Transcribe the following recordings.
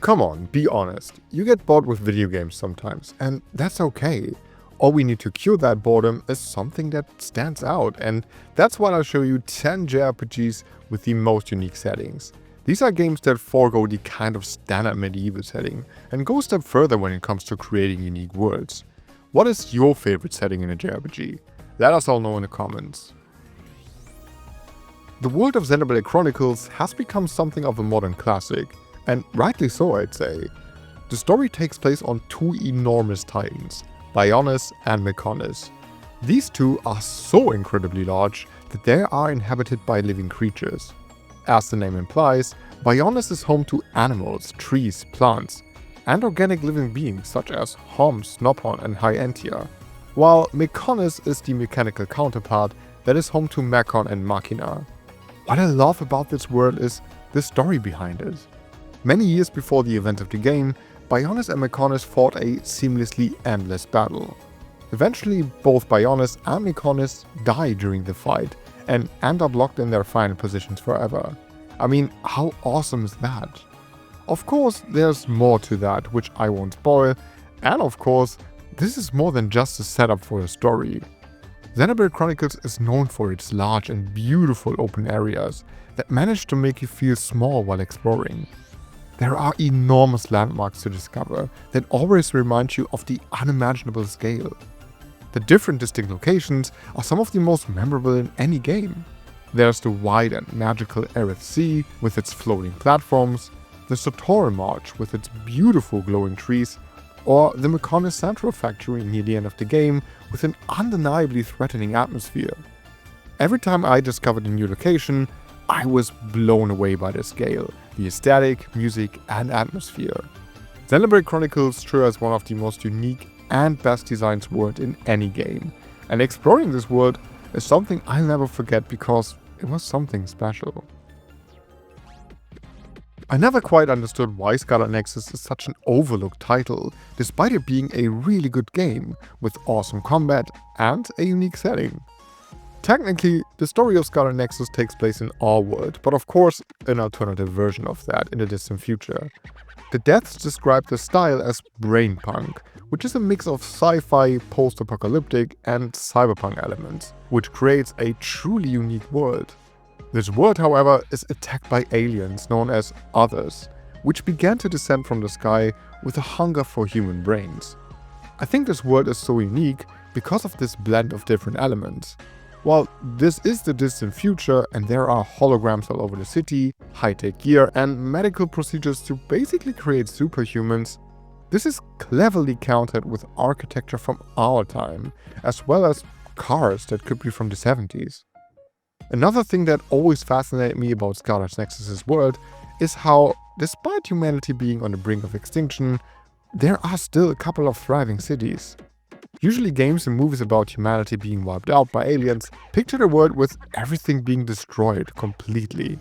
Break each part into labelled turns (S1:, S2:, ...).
S1: Come on, be honest. You get bored with video games sometimes, and that's okay. All we need to cure that boredom is something that stands out, and that's why I'll show you 10 JRPGs with the most unique settings. These are games that forego the kind of standard medieval setting and go a step further when it comes to creating unique worlds. What is your favorite setting in a JRPG? Let us all know in the comments. The world of Xenoblade Chronicles has become something of a modern classic, and rightly so, I'd say. The story takes place on two enormous titans, Bionis and Mechonis. These two are so incredibly large that they are inhabited by living creatures. As the name implies, Bionis is home to animals, trees, plants, and organic living beings such as Homs, Snophorn and Hyantia, while Mechonis is the mechanical counterpart that is home to Mechon and Machina. What I love about this world is the story behind it. Many years before the events of the game, Bionis and Mechonis fought a seamlessly endless battle. Eventually, both Bionis and Mechonis die during the fight and end up locked in their final positions forever. I mean, how awesome is that? Of course, there's more to that, which I won't spoil, and of course, this is more than just a setup for a story. Xenoblade Chronicles is known for its large and beautiful open areas that manage to make you feel small while exploring. There are enormous landmarks to discover that always remind you of the unimaginable scale. The different distinct locations are some of the most memorable in any game. There's the wide and magical Aerith Sea with its floating platforms, the Sotoran March with its beautiful glowing trees, or the Mechonis Central Factory near the end of the game with an undeniably threatening atmosphere. Every time I discovered a new location, I was blown away by the scale, the aesthetic, music and atmosphere. Xenoblade Chronicles sure is one of the most unique and best designed worlds in any game, and exploring this world is something I'll never forget because it was something special. I never quite understood why Scarlet Nexus is such an overlooked title, despite it being a really good game, with awesome combat and a unique setting. Technically, the story of Scarlet Nexus takes place in our world, but of course an alternative version of that in the distant future. The deaths describe the style as brainpunk, which is a mix of sci-fi, post-apocalyptic and cyberpunk elements, which creates a truly unique world. This world, however, is attacked by aliens known as Others, which began to descend from the sky with a hunger for human brains. I think this world is so unique because of this blend of different elements. While this is the distant future and there are holograms all over the city, high-tech gear and medical procedures to basically create superhumans, this is cleverly countered with architecture from our time, as well as cars that could be from the 70s. Another thing that always fascinated me about Scarlet Nexus' world is how, despite humanity being on the brink of extinction, there are still a couple of thriving cities. Usually games and movies about humanity being wiped out by aliens picture a world with everything being destroyed completely.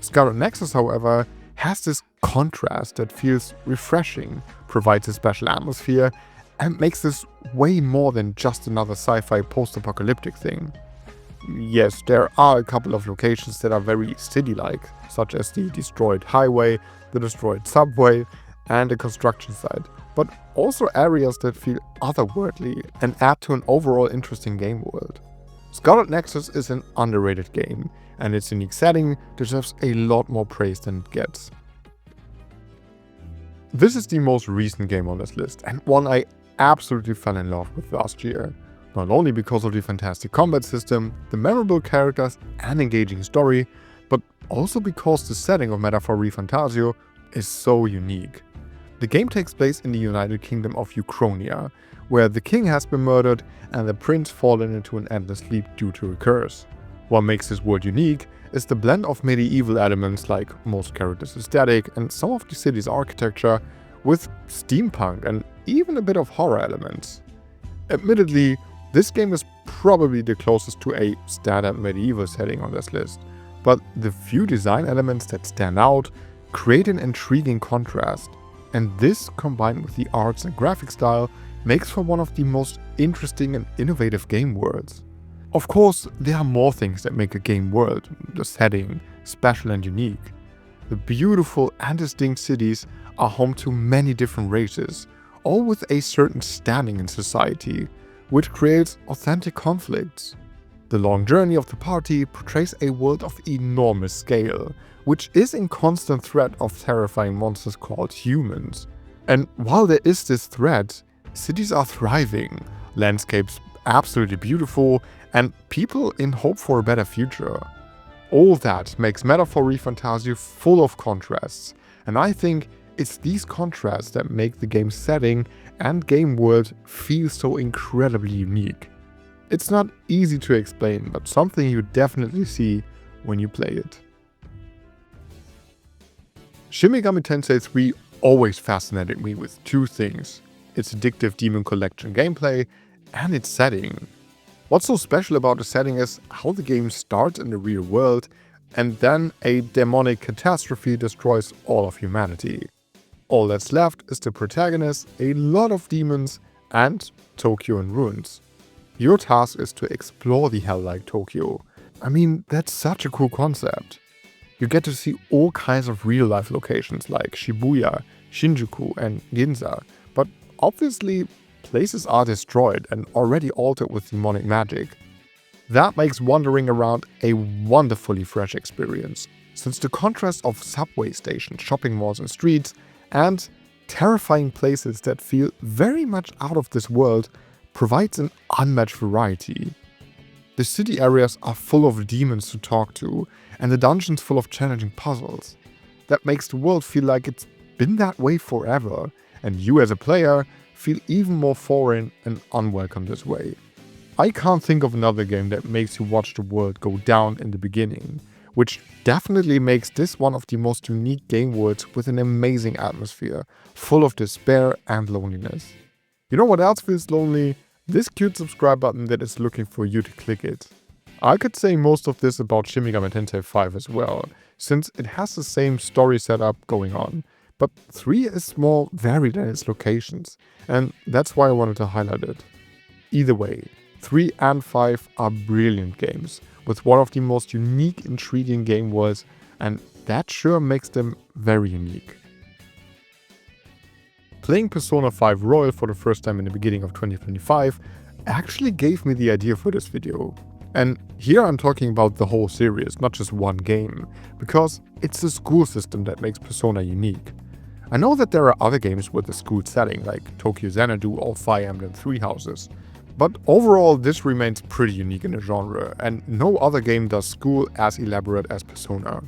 S1: Scarlet Nexus, however, has this contrast that feels refreshing, provides a special atmosphere, and makes this way more than just another sci-fi post-apocalyptic thing. Yes, there are a couple of locations that are very city-like, such as the destroyed highway, the destroyed subway, and the construction site, but also areas that feel otherworldly and add to an overall interesting game world. Scarlet Nexus is an underrated game, and its unique setting deserves a lot more praise than it gets. This is the most recent game on this list, and one I absolutely fell in love with last year. Not only because of the fantastic combat system, the memorable characters and engaging story, but also because the setting of Metaphor ReFantazio is so unique. The game takes place in the United Kingdom of Uchronia, where the king has been murdered and the prince fallen into an endless sleep due to a curse. What makes this world unique is the blend of medieval elements like most characters' aesthetic and some of the city's architecture, with steampunk and even a bit of horror elements. Admittedly, this game is probably the closest to a standard medieval setting on this list, but the few design elements that stand out create an intriguing contrast, and this, combined with the arts and graphic style, makes for one of the most interesting and innovative game worlds. Of course, there are more things that make a game world, the setting, special and unique. The beautiful and distinct cities are home to many different races, all with a certain standing in society, which creates authentic conflicts. The long journey of the party portrays a world of enormous scale, which is in constant threat of terrifying monsters called humans. And while there is this threat, cities are thriving, landscapes absolutely beautiful, and people in hope for a better future. All that makes Metaphor ReFantazio full of contrasts, and I think it's these contrasts that make the game's setting and game world feel so incredibly unique. It's not easy to explain, but something you definitely see when you play it. Shin Megami Tensei 3 always fascinated me with two things: its addictive Demon Collection gameplay and its setting. What's so special about the setting is how the game starts in the real world and then a demonic catastrophe destroys all of humanity. All that's left is the protagonist, a lot of demons, and Tokyo in ruins. Your task is to explore the hell-like Tokyo. I mean, that's such a cool concept. You get to see all kinds of real-life locations like Shibuya, Shinjuku, and Ginza, but obviously places are destroyed and already altered with demonic magic. That makes wandering around a wonderfully fresh experience, since the contrast of subway stations, shopping malls and streets, and terrifying places that feel very much out of this world provides an unmatched variety. The city areas are full of demons to talk to, and the dungeons full of challenging puzzles. That makes the world feel like it's been that way forever, and you as a player feel even more foreign and unwelcome this way. I can't think of another game that makes you watch the world go down in the beginning, which definitely makes this one of the most unique game worlds with an amazing atmosphere, full of despair and loneliness. You know what else feels lonely? This cute subscribe button that is looking for you to click it. I could say most of this about Shin Megami Tensei 5 as well, since it has the same story setup going on, but 3 is more varied in its locations, and that's why I wanted to highlight it. Either way, 3 and 5 are brilliant games, with one of the most unique, intriguing game worlds, and that sure makes them very unique. Playing Persona 5 Royal for the first time in the beginning of 2025 actually gave me the idea for this video. And here I'm talking about the whole series, not just one game, because it's the school system that makes Persona unique. I know that there are other games with a school setting, like Tokyo Xanadu or Fire Emblem Three Houses, but overall this remains pretty unique in the genre, and no other game does school as elaborate as Persona.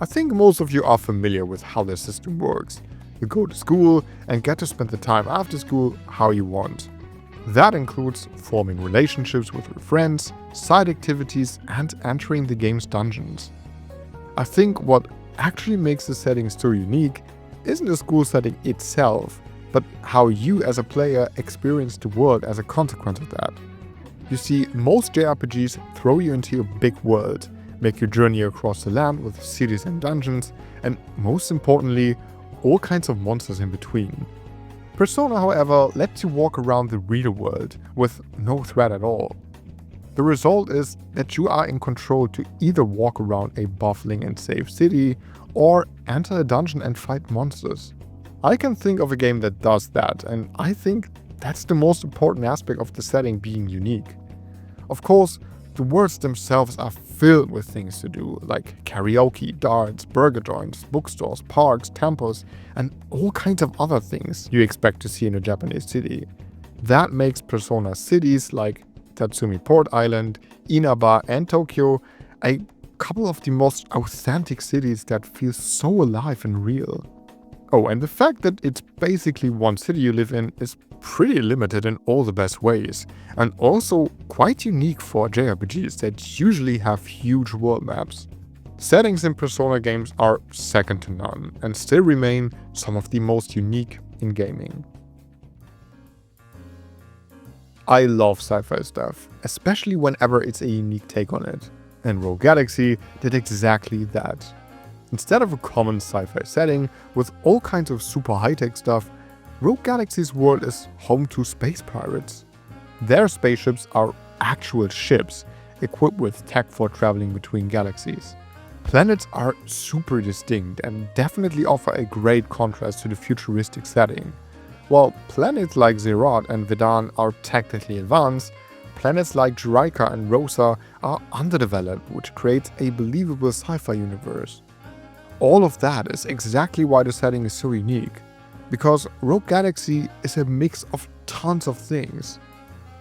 S1: I think most of you are familiar with how the system works. You go to school and get to spend the time after school how you want. That includes forming relationships with your friends, side activities, and entering the game's dungeons. I think what actually makes the setting so unique isn't the school setting itself, but how you as a player experience the world as a consequence of that. You see, most JRPGs throw you into a big world, make you journey across the land with cities and dungeons, and most importantly, all kinds of monsters in between. Persona, however, lets you walk around the real world with no threat at all. The result is that you are in control to either walk around a bustling and safe city or enter a dungeon and fight monsters. I can think of a game that does that, and I think that's the most important aspect of the setting being unique. Of course, the worlds themselves are filled with things to do, like karaoke, darts, burger joints, bookstores, parks, temples, and all kinds of other things you expect to see in a Japanese city. That makes Persona cities like Tatsumi Port Island, Inaba, and Tokyo a couple of the most authentic cities that feel so alive and real. Oh, and the fact that it's basically one city you live in is pretty limited in all the best ways, and also quite unique for JRPGs that usually have huge world maps. Settings in Persona games are second to none, and still remain some of the most unique in gaming. I love sci-fi stuff, especially whenever it's a unique take on it, and Rogue Galaxy did exactly that. Instead of a common sci-fi setting with all kinds of super high-tech stuff, Rogue Galaxy's world is home to space pirates. Their spaceships are actual ships, equipped with tech for traveling between galaxies. Planets are super distinct and definitely offer a great contrast to the futuristic setting. While planets like Zerat and Vedan are technically advanced, planets like Juraika and Rosa are underdeveloped, which creates a believable sci-fi universe. All of that is exactly why the setting is so unique, because Rogue Galaxy is a mix of tons of things.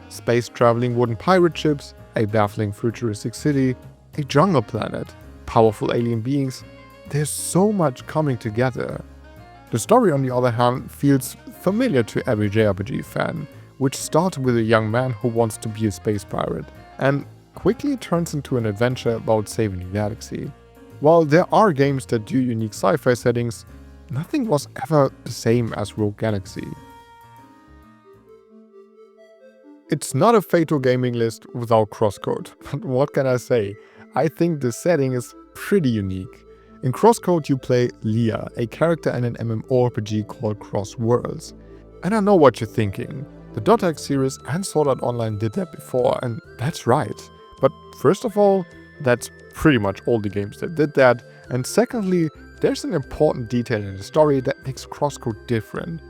S1: Space traveling wooden pirate ships, a baffling futuristic city, a jungle planet, powerful alien beings. There's so much coming together. The story, on the other hand, feels familiar to every JRPG fan, which starts with a young man who wants to be a space pirate, and quickly turns into an adventure about saving the galaxy. While there are games that do unique sci-fi settings, nothing was ever the same as Rogue Galaxy. It's not a Fatal Gaming list without Crosscode, but what can I say? I think the setting is pretty unique. In Crosscode you play Leah, a character in an MMORPG called Cross Worlds. And I know what you're thinking. The .X series and Sword Art Online did that before, and that's right. But first of all, that's pretty much all the games that did that. And secondly, there's an important detail in the story that makes Crosscode different.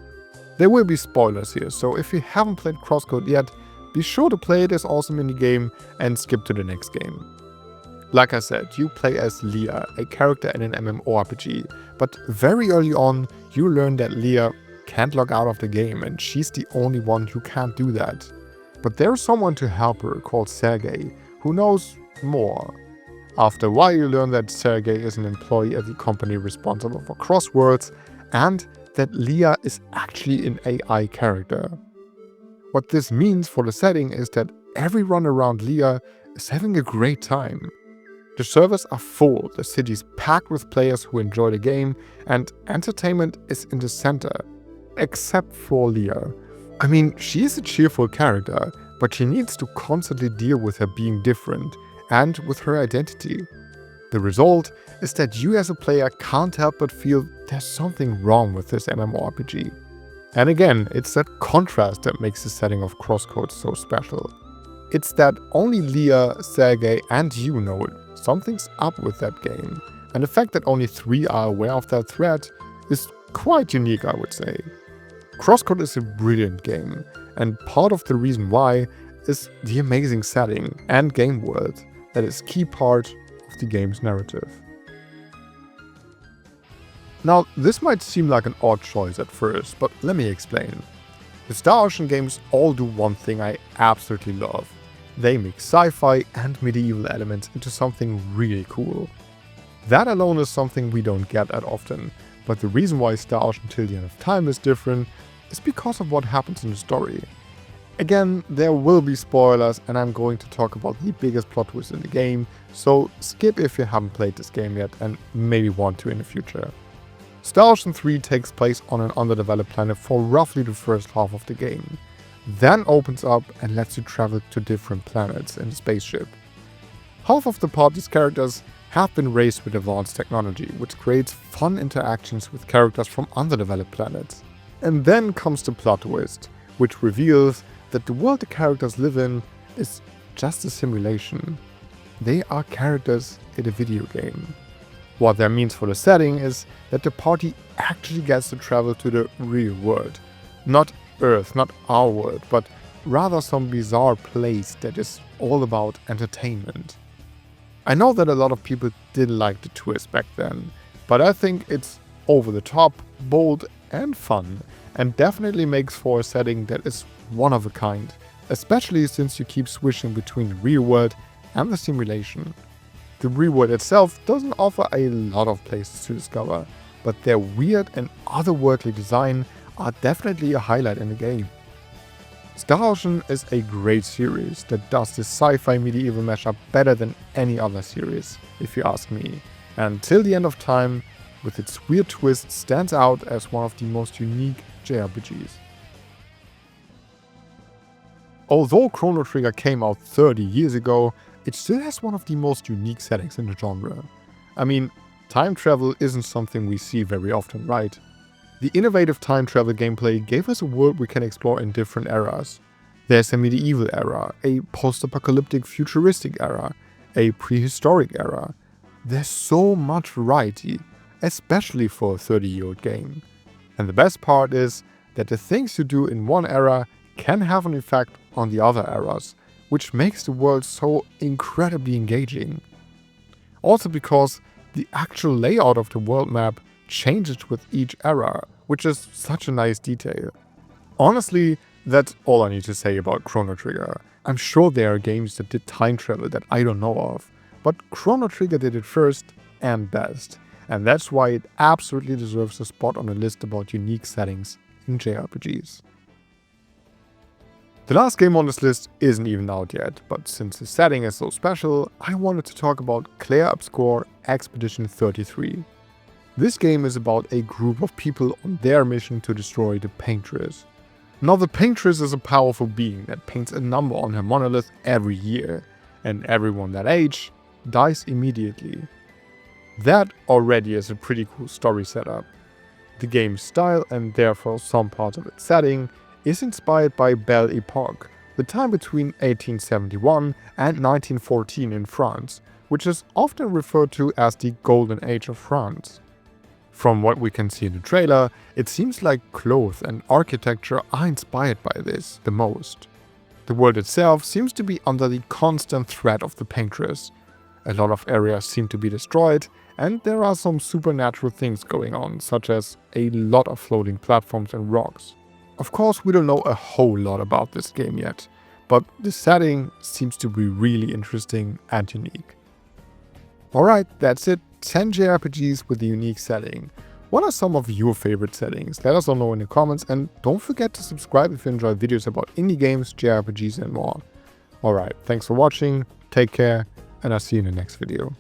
S1: There will be spoilers here, so if you haven't played Crosscode yet, be sure to play this awesome indie game and skip to the next game. Like I said, you play as Leah, a character in an MMORPG, but very early on you learn that Leah can't log out of the game and she's the only one who can't do that. But there's someone to help her called Sergey, who knows more. After a while you learn that Sergey is an employee at the company responsible for Crossworlds and that Leah is actually an AI character. What this means for the setting is that everyone around Leah is having a great time. The servers are full, the city's packed with players who enjoy the game, and entertainment is in the center. Except for Leah. I mean, she is a cheerful character, but she needs to constantly deal with her being different, and with her identity. The result is that you as a player can't help but feel there's something wrong with this MMORPG. And again, it's that contrast that makes the setting of Crosscode so special. It's that only Leah, Sergey, and you know it. Something's up with that game. And the fact that only 3 are aware of that threat is quite unique, I would say. Crosscode is a brilliant game, and part of the reason why is the amazing setting and game world that is key part of the game's narrative. Now, this might seem like an odd choice at first, but let me explain. The Star Ocean games all do one thing I absolutely love. They mix sci-fi and medieval elements into something really cool. That alone is something we don't get that often, but the reason why Star Ocean Till the End of Time is different is because of what happens in the story. Again, there will be spoilers and I'm going to talk about the biggest plot twist in the game, so skip if you haven't played this game yet and maybe want to in the future. Star Ocean 3 takes place on an underdeveloped planet for roughly the first half of the game, then opens up and lets you travel to different planets in a spaceship. Half of the party's characters have been raised with advanced technology, which creates fun interactions with characters from underdeveloped planets. And then comes the plot twist, which reveals that the world the characters live in is just a simulation. They are characters in a video game. What that means for the setting is that the party actually gets to travel to the real world. Not Earth, not our world, but rather some bizarre place that is all about entertainment. I know that a lot of people didn't like the twist back then, but I think it's over the top, bold and fun, and definitely makes for a setting that is one of a kind, especially since you keep switching between the real world and the simulation. The real world itself doesn't offer a lot of places to discover, but their weird and otherworldly design are definitely a highlight in the game. Star Ocean is a great series that does this sci-fi medieval mashup better than any other series, if you ask me, and Till the End of Time, with its weird twist, stands out as one of the most unique JRPGs. Although Chrono Trigger came out 30 years ago, it still has one of the most unique settings in the genre. I mean, time travel isn't something we see very often, right? The innovative time travel gameplay gave us a world we can explore in different eras. There's a medieval era, a post-apocalyptic futuristic era, a prehistoric era, There's so much variety, especially for a 30-year-old game. And the best part is that the things you do in one era can have an effect on the other eras, which makes the world so incredibly engaging. Also because the actual layout of the world map changes with each era, which is such a nice detail. Honestly, that's all I need to say about Chrono Trigger. I'm sure there are games that did time travel that I don't know of, but Chrono Trigger did it first and best, and that's why it absolutely deserves a spot on a list about unique settings in JRPGs. The last game on this list isn't even out yet, but since the setting is so special, I wanted to talk about Clair Obscur Expedition 33. This game is about a group of people on their mission to destroy the Paintress. Now the Paintress is a powerful being that paints a number on her monolith every year, and everyone that age dies immediately. That already is a pretty cool story setup. The game's style, and therefore some parts of its setting, is inspired by Belle Epoque, the time between 1871 and 1914 in France, which is often referred to as the Golden Age of France. From what we can see in the trailer, it seems like clothes and architecture are inspired by this the most. The world itself seems to be under the constant threat of the Paintress. A lot of areas seem to be destroyed, and there are some supernatural things going on, such as a lot of floating platforms and rocks. Of course, we don't know a whole lot about this game yet, but the setting seems to be really interesting and unique. Alright, that's it. 10 JRPGs with a unique setting. What are some of your favorite settings? Let us all know in the comments, and don't forget to subscribe if you enjoy videos about indie games, JRPGs and more. Alright, thanks for watching, take care, and I'll see you in the next video.